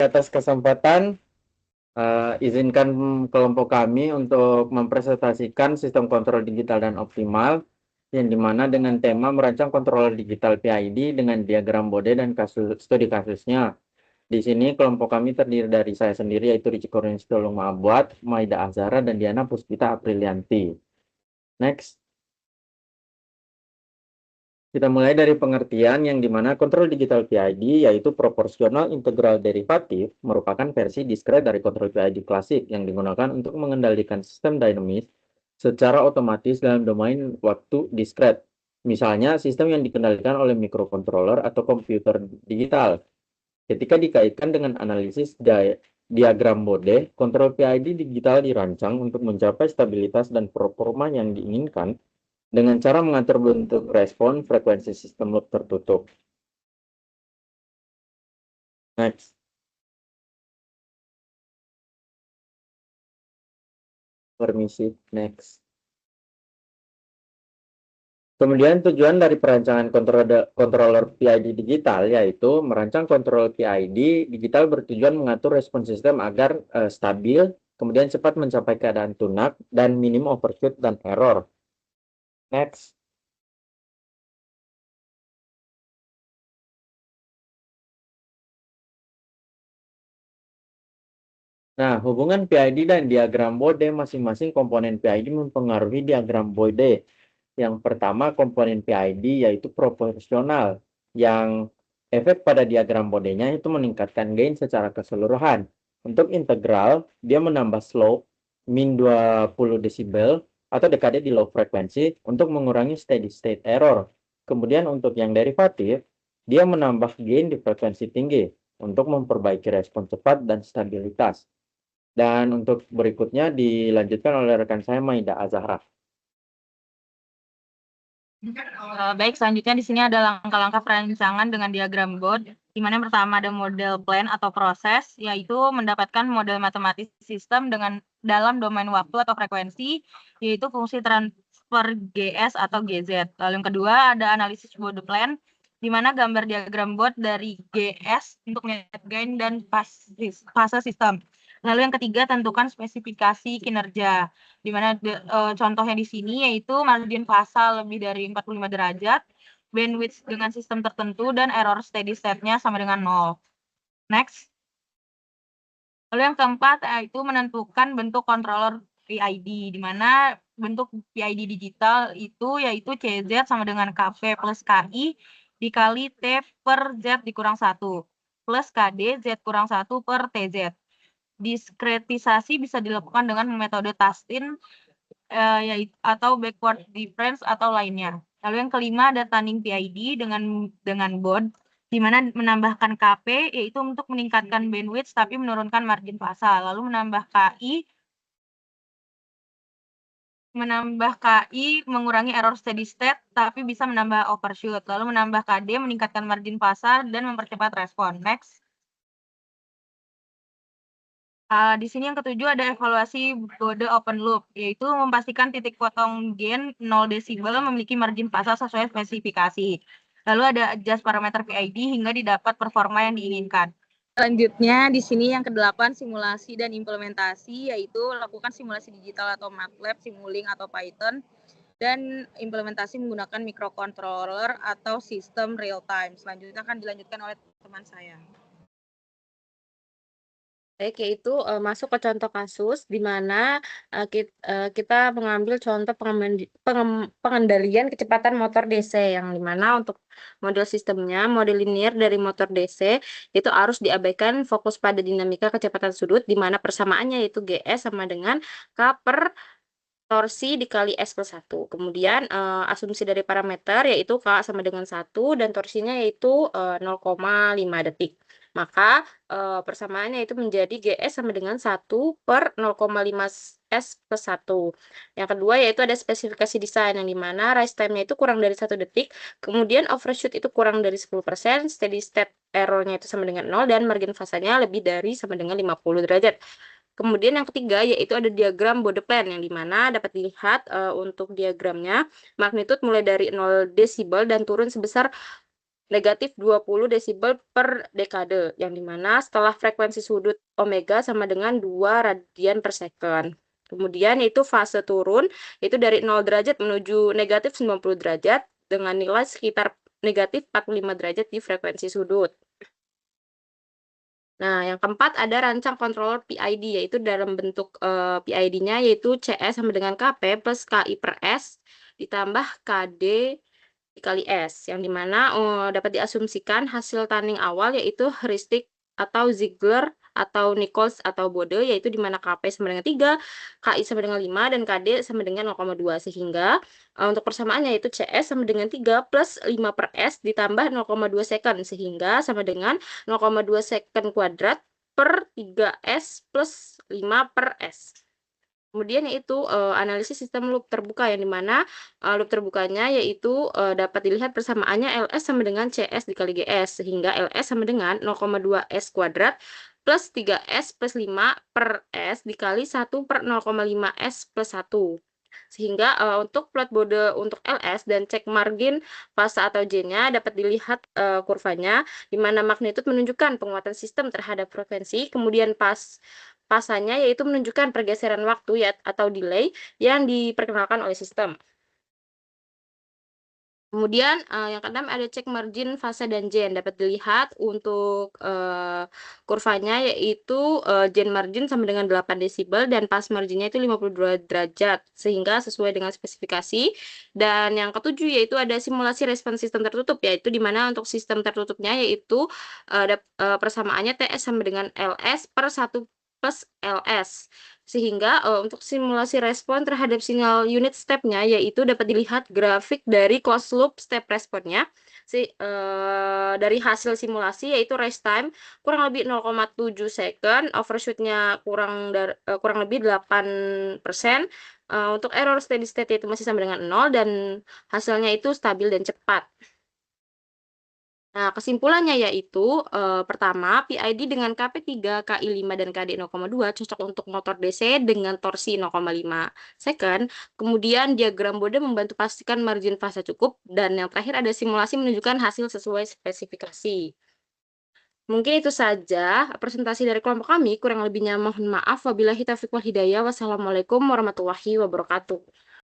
Atas kesempatan, izinkan kelompok kami untuk mempresentasikan sistem kontrol digital dan optimal, yang dimana dengan tema merancang controller digital PID dengan diagram Bode dan studi kasusnya. Di sini kelompok kami terdiri dari saya sendiri, yaitu Ricci Kurniawan Tolong Ma'abuat, Maida Azhara, dan Diana Puspita Aprilianti. Next. Kita mulai dari pengertian yang dimana kontrol digital PID yaitu proporsional integral derivatif merupakan versi diskret dari kontrol PID klasik yang digunakan untuk mengendalikan sistem dinamis secara otomatis dalam domain waktu diskret. Misalnya sistem yang dikendalikan oleh mikrokontroller atau komputer digital. Ketika dikaitkan dengan analisis diagram Bode, kontrol PID digital dirancang untuk mencapai stabilitas dan performa yang diinginkan dengan cara mengatur bentuk respon frekuensi sistem loop tertutup. Next. Permisi, next. Kemudian tujuan dari perancangan controller PID digital yaitu merancang kontrol PID digital bertujuan mengatur respon sistem agar stabil, kemudian cepat mencapai keadaan tunak, dan minim overshoot dan error. Next. Nah, hubungan PID dan diagram Bode masing-masing komponen PID mempengaruhi diagram Bode. Yang pertama komponen PID yaitu proporsional, yang efek pada diagram Bode-nya itu meningkatkan gain secara keseluruhan. Untuk integral, dia menambah slope min 20 desibel atau dekade di low frekuensi untuk mengurangi steady state error. Kemudian untuk yang derivatif, dia menambah gain di frekuensi tinggi untuk memperbaiki respon cepat dan stabilitas. Dan untuk berikutnya dilanjutkan oleh rekan saya Maida Azhara. Baik, selanjutnya di sini ada langkah-langkah perancangan dengan diagram Bode, di mana yang pertama ada model plan atau proses, yaitu mendapatkan model matematis sistem dengan dalam domain waktu atau frekuensi, yaitu fungsi transfer GS atau GZ. Lalu yang kedua ada analisis Bode plan, di mana gambar diagram Bode dari GS untuk net gain dan fase sistem. Lalu yang ketiga tentukan spesifikasi kinerja, di mana contohnya di sini yaitu margin fasa lebih dari 45 derajat, bandwidth dengan sistem tertentu, dan error steady state-nya sama dengan 0. Next. Lalu yang keempat yaitu menentukan bentuk controller PID, di mana bentuk PID digital itu yaitu CZ sama dengan KP plus KI dikali T per Z dikurang 1 plus KD Z kurang 1 per TZ. Diskretisasi bisa dilakukan dengan metode Tastin atau backward difference atau lainnya. Lalu yang kelima ada tunning PID dengan Bode, di mana menambahkan KP yaitu untuk meningkatkan bandwidth tapi menurunkan margin fasa. Lalu menambah KI mengurangi error steady state tapi bisa menambah overshoot. Lalu menambah KD meningkatkan margin fasa dan mempercepat respon. Next. Di sini yang ketujuh ada evaluasi Bode open loop, yaitu memastikan titik potong gain 0 desibel memiliki margin fasa sesuai spesifikasi. Lalu ada adjust parameter PID hingga didapat performa yang diinginkan. Selanjutnya di sini yang ke-8 simulasi dan implementasi, yaitu lakukan simulasi digital atau MATLAB, Simulink atau Python, dan implementasi menggunakan microcontroller atau sistem real time. Selanjutnya akan dilanjutkan oleh teman saya. Baik, yaitu masuk ke contoh kasus di mana kita mengambil contoh pengendalian kecepatan motor DC, yang dimana untuk model sistemnya, model linear dari motor DC itu harus diabaikan fokus pada dinamika kecepatan sudut, di mana persamaannya yaitu GS sama dengan K per torsi dikali S plus 1. Kemudian asumsi dari parameter yaitu K sama dengan 1 dan torsinya yaitu 0,5 detik. Maka persamaannya itu menjadi GS sama dengan 1 per 0,5 S plus 1. Yang kedua yaitu ada spesifikasi desain, yang dimana rise time-nya itu kurang dari 1 detik, kemudian overshoot itu kurang dari 10%, steady state error-nya itu sama dengan 0, dan margin fasanya lebih dari sama dengan 50 derajat. Kemudian yang ketiga yaitu ada diagram Bode plan, yang dimana dapat dilihat untuk diagramnya magnitud mulai dari 0 desibel dan turun sebesar negatif 20 desibel per dekade, yang dimana setelah frekuensi sudut omega sama dengan 2 radian per second. Kemudian itu fase turun, itu dari 0 derajat menuju negatif 90 derajat dengan nilai sekitar negatif 45 derajat di frekuensi sudut. Nah, yang keempat ada rancang controller PID, yaitu dalam bentuk PID-nya yaitu CS sama dengan KP plus KI per S ditambah KD dikali S, yang dimana dapat diasumsikan hasil tanding awal yaitu heuristik atau Ziegler atau Nichols atau Bode, yaitu dimana KP sama dengan 3, KI sama dengan 5, dan KD sama dengan 0,2, sehingga untuk persamaannya yaitu CS sama dengan 3 plus 5 per S ditambah 0,2 second, sehingga sama dengan 0,2 second kuadrat per 3S plus 5 per S. Kemudian yaitu analisis sistem loop terbuka, yang dimana loop terbukanya yaitu dapat dilihat persamaannya LS sama dengan CS dikali GS, sehingga LS sama dengan 0,2 S kuadrat plus 3S plus 5 per S dikali 1 per 0,5 S plus 1. Sehingga untuk plot Bode untuk LS dan cek margin fase atau J-nya dapat dilihat kurvanya, di mana magnitud menunjukkan penguatan sistem terhadap frekuensi, kemudian pasanya yaitu menunjukkan pergeseran waktu ya, atau delay yang diperkenalkan oleh sistem. Kemudian yang keenam ada cek margin fase dan gen, dapat dilihat untuk kurvanya yaitu gen margin sama dengan 8 desibel dan pas marginnya itu 52 derajat, sehingga sesuai dengan spesifikasi. Dan yang ketujuh yaitu ada simulasi respons sistem tertutup, yaitu di mana untuk sistem tertutupnya yaitu persamaannya TS sama dengan LS per 1 plus LS. Sehingga untuk simulasi respon terhadap sinyal unit step-nya yaitu dapat dilihat grafik dari closed loop step responnya dari hasil simulasi, yaitu rest time kurang lebih 0,7 second, overshoot-nya kurang lebih 8%, untuk error steady state itu masih sama dengan 0, dan hasilnya itu stabil dan cepat. Nah, kesimpulannya yaitu pertama, PID dengan KP3, KI5, dan KD 0,2 cocok untuk motor DC dengan torsi 0,5 second. Kemudian diagram Bode membantu pastikan margin fase cukup, dan yang terakhir ada simulasi menunjukkan hasil sesuai spesifikasi. Mungkin itu saja presentasi dari kelompok kami, kurang lebihnya mohon maaf. Wabillahi taufiq wal hidayah. Wassalamualaikum warahmatullahi wabarakatuh.